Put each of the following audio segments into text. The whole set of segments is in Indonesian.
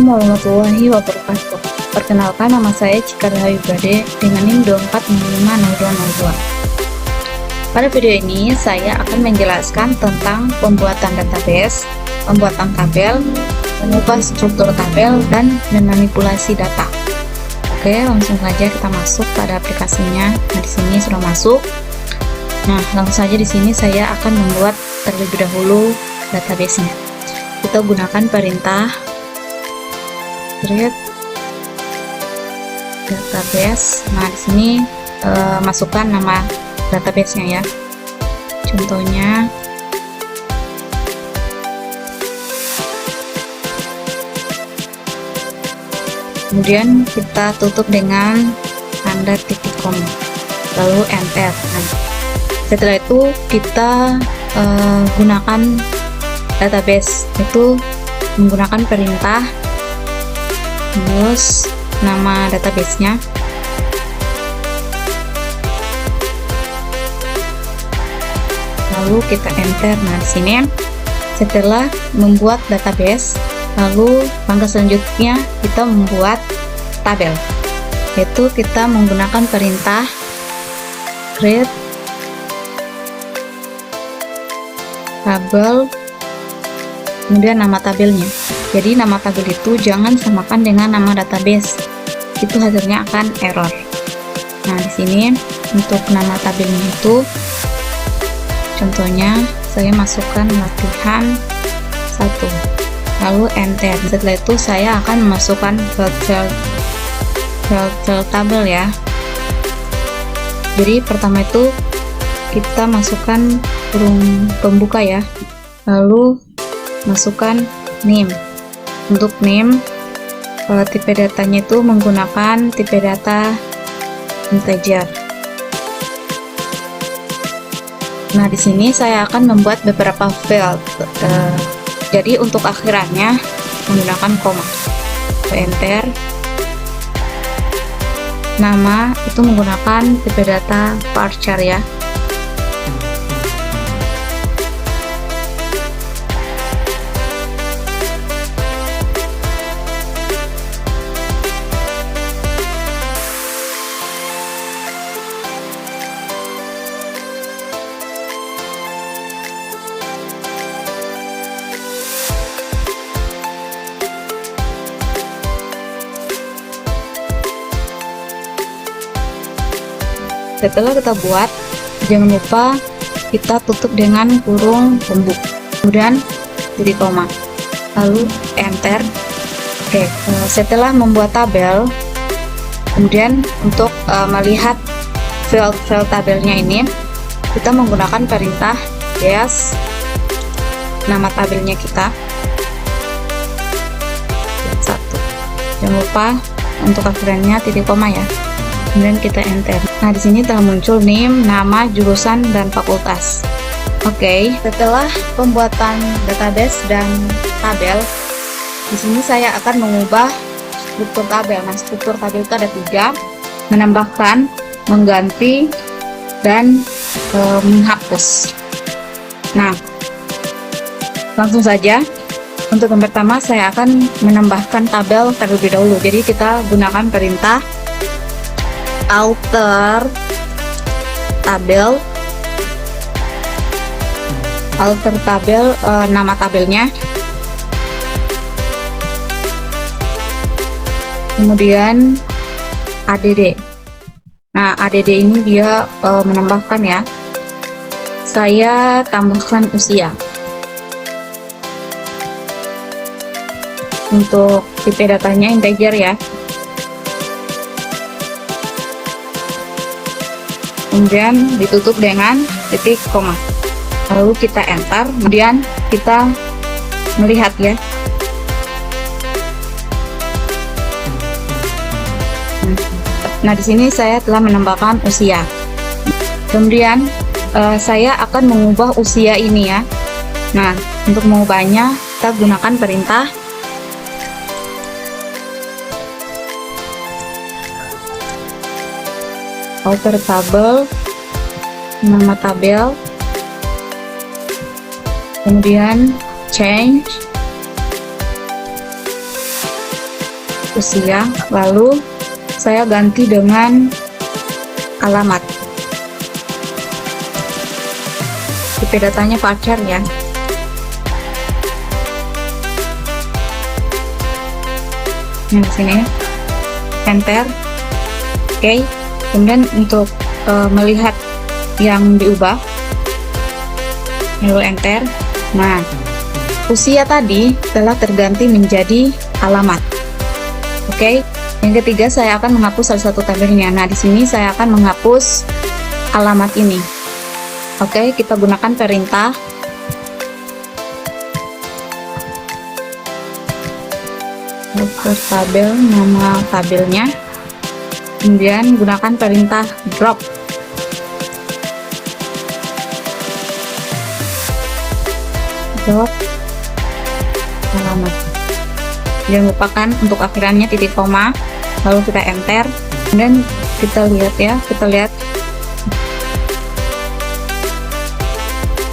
Assalamualaikum warahmatullahi wabarakatuh. Perkenalkan, nama saya Cika Rahayu Gade dengan NIM 24650202. Pada video ini saya akan menjelaskan tentang pembuatan database, pembuatan tabel, mengubah struktur tabel, dan memanipulasi data. Oke, langsung saja kita masuk pada aplikasinya. Nah, di sini sudah masuk. Nah, langsung saja di sini saya akan membuat terlebih dahulu database-nya. Kita gunakan perintah create database. Nah, di sini masukkan nama database-nya ya. Contohnya kemudian kita tutup dengan tanda titik koma, lalu enter. Nah, setelah itu kita gunakan database, itu menggunakan perintah terus nama database-nya, lalu kita enter. Nah, di sini setelah membuat database, lalu langkah selanjutnya kita membuat tabel, yaitu kita menggunakan perintah create tabel, kemudian nama tabelnya. Jadi nama tabel itu jangan samakan dengan nama database, itu hasilnya akan error. Nah, di sini untuk nama tabelnya itu contohnya saya masukkan latihan 1, lalu enter. Setelah itu saya akan memasukkan file tabel ya. Jadi pertama itu kita masukkan kurung pembuka ya, lalu masukkan name. Untuk name, tipe datanya itu menggunakan tipe data integer. Nah, di sini saya akan membuat beberapa field. Jadi untuk akhirannya menggunakan koma. Enter. Nama itu menggunakan tipe data varchar ya. Setelah kita buat, jangan lupa kita tutup dengan kurung pembuka, kemudian titik koma, lalu enter. Oke, setelah membuat tabel, kemudian untuk melihat file tabelnya ini, kita menggunakan perintah yes, nama tabelnya kita 1. Jangan lupa untuk akhirannya titik koma ya. Kemudian kita enter. Nah, di sini telah muncul name, nama, jurusan, dan fakultas. Oke, setelah pembuatan database dan tabel, di sini saya akan mengubah struktur tabel. Nah, struktur tabel itu ada 3: menambahkan, mengganti, dan menghapus. Nah, langsung saja. Untuk yang pertama, saya akan menambahkan tabel terlebih dahulu. Jadi kita gunakan perintah alter tabel, nama tabelnya, kemudian add. Nah, add ini dia menambahkan ya, saya tambahkan usia. Untuk tipe datanya integer ya. Kemudian ditutup dengan titik koma, lalu kita enter. Kemudian kita melihat ya. Nah, di sini saya telah menambahkan usia. Kemudian saya akan mengubah usia ini ya. Nah, untuk mengubahnya kita gunakan perintah alter tabel, nama tabel, kemudian change usia, lalu saya ganti dengan alamat. IP datanya pacar ya. Nah, di sini enter. Oke. Kemudian untuk melihat yang diubah, lalu enter. Nah, usia tadi telah terganti menjadi alamat. Oke. Yang ketiga, saya akan menghapus salah satu tabelnya. Nah, di sini saya akan menghapus alamat ini. Oke, kita gunakan perintah hapus tabel, nama tabelnya. Kemudian gunakan perintah drop. Drop alamat. Jangan lupakan untuk akhirannya titik koma, lalu kita enter. Kemudian kita lihat ya, kita lihat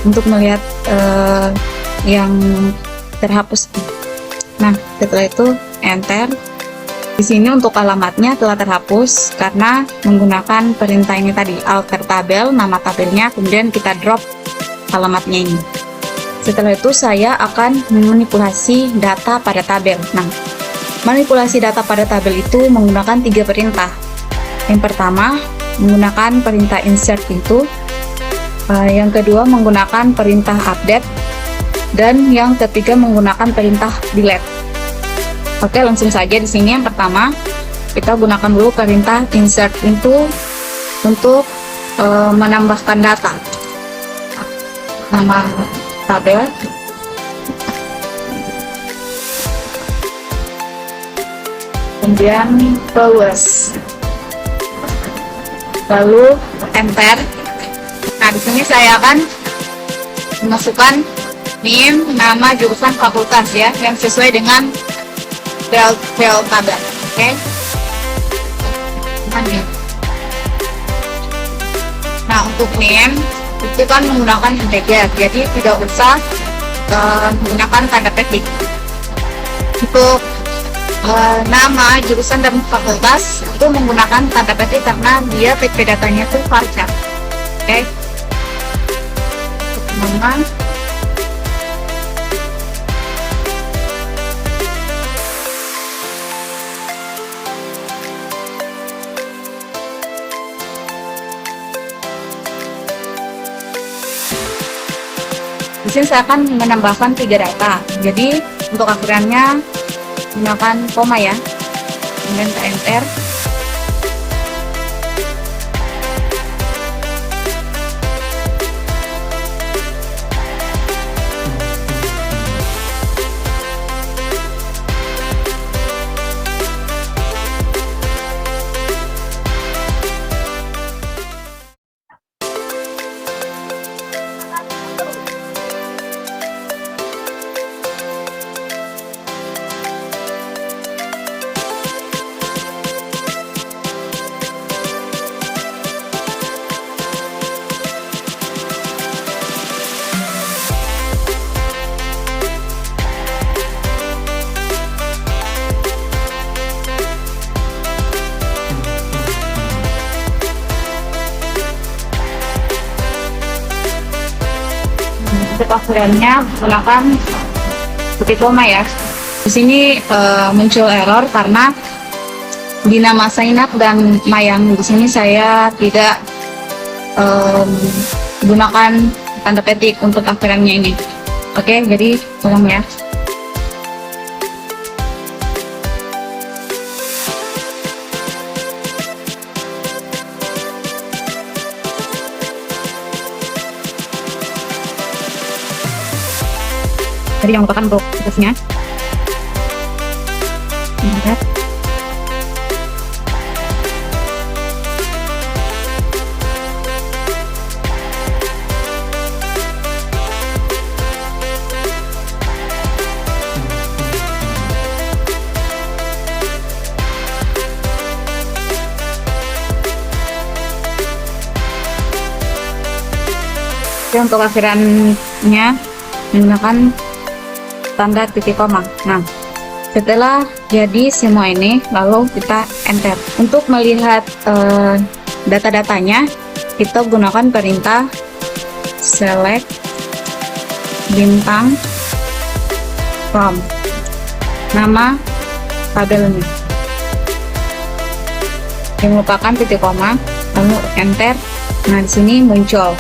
untuk melihat yang terhapus. Nah, setelah itu enter. Di sini untuk alamatnya telah terhapus karena menggunakan perintah ini tadi, alter tabel, nama tabelnya, kemudian kita drop alamatnya ini. Setelah itu saya akan memanipulasi data pada tabel. Nah, manipulasi data pada tabel itu menggunakan 3 perintah. Yang pertama, menggunakan perintah insert itu. Yang kedua, menggunakan perintah update. Dan yang ketiga, menggunakan perintah delete. Oke, langsung saja di sini yang pertama kita gunakan dulu perintah insert itu untuk menambahkan data. Nama tabel, kemudian close, lalu enter. Nah, di sini saya akan memasukkan NIM, nama, jurusan, fakultas ya, yang sesuai dengan file tabel. Oke. Nah, untuk NIM itu kan menggunakan integer, jadi tidak usah menggunakan tanda petik. Untuk nama, jurusan, dan fakultas itu menggunakan tanda petik karena dia PP datanya itu varchar. Oke. Nama, di sini saya akan menambahkan 3 data. Jadi untuk akhirannya gunakan koma ya. Kemudian kita enter. Untuk akhirannya gunakan titik koma ya. Di sini muncul error karena di nama Sainat dan Mayang di sini saya tidak gunakan tanda petik untuk akhirannya ini. Oke, jadi ulang ya. Jadi jangan lupakan untuk tugasnya. Untuk akhirannya menggunakan tanda titik koma. Nah, Setelah jadi semua ini, lalu kita enter. Untuk melihat data-datanya, kita gunakan perintah select bintang from nama tabelnya. Jangan lupakan titik koma, lalu enter. Nah, di sini muncul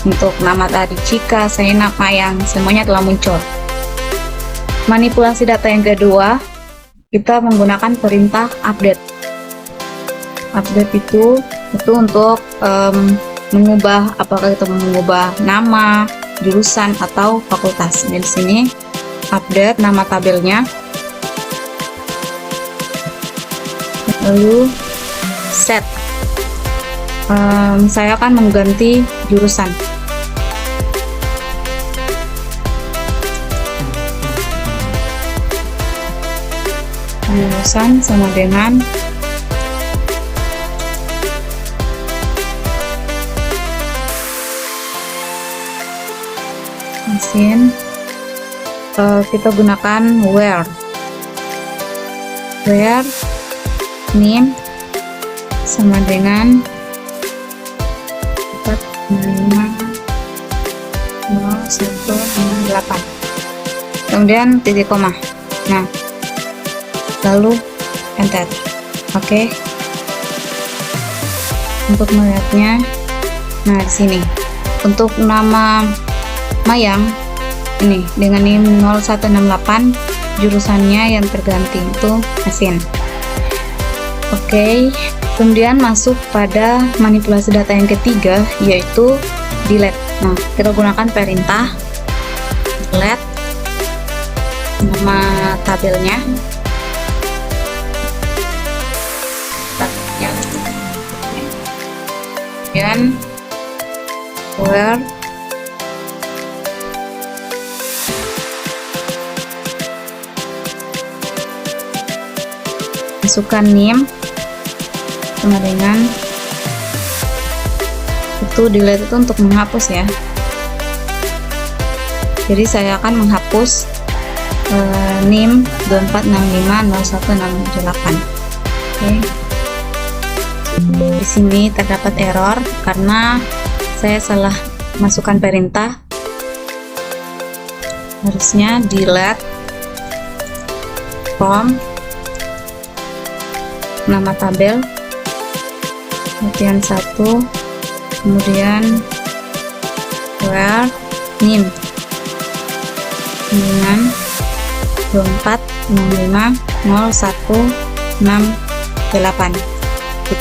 untuk nama tadi Cika, Sena, Mayang, semuanya telah muncul. Manipulasi data yang kedua, kita menggunakan perintah update. Update itu untuk mengubah, apakah kita mengubah nama, jurusan atau fakultas. Dan di sini update nama tabelnya, lalu set. Saya akan mengganti jurusan. Jurusan sama dengan mesin. Kita gunakan where name sama dengan 4500168, kemudian titik koma. Nah, lalu enter. Oke. Untuk melihatnya, nah di sini untuk nama Mayang ini dengan NIM 0168, jurusannya yang terganti itu mesin. Oke, kemudian masuk pada manipulasi data yang ketiga, yaitu delete. Nah, kita gunakan perintah delete nama tabelnya, dan where masukkan NIM sama dengan itu. Delete itu untuk menghapus ya, jadi saya akan menghapus NIM 24650168. Oke. Di sini terdapat error karena saya salah masukkan perintah. Harusnya delete from nama tabel latihan 1, kemudian where NIM dengan 24650168,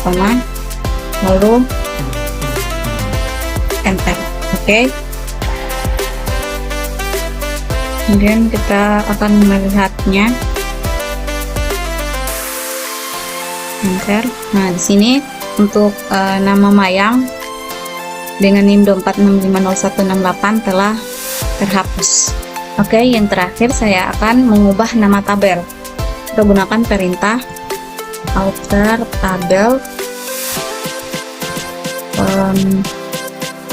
koma, lalu enter. Oke. Kemudian kita akan melihatnya, enter. Nah, di sini untuk nama Mayang dengan NIM 24650168 telah terhapus. Oke, yang terakhir saya akan mengubah nama tabel. Kita gunakan perintah alter tabel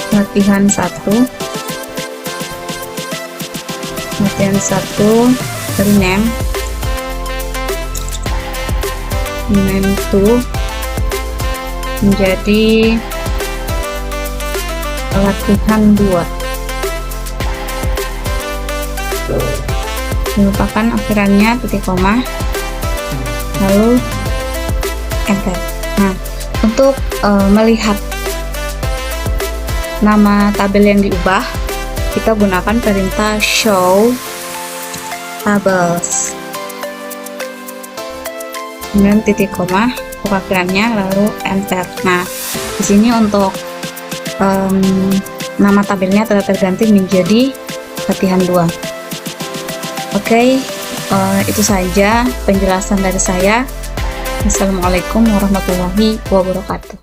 latihan 1 rename 2 menjadi latihan 2. Lupakan akhirannya titik koma, lalu enter. Nah, untuk melihat nama tabel yang diubah, kita gunakan perintah show tables, kemudian titik koma untuk akhirannya, lalu enter. Nah, di sini untuk nama tabelnya telah terganti menjadi latihan 2. Oke, itu saja penjelasan dari saya. Assalamualaikum warahmatullahi wabarakatuh.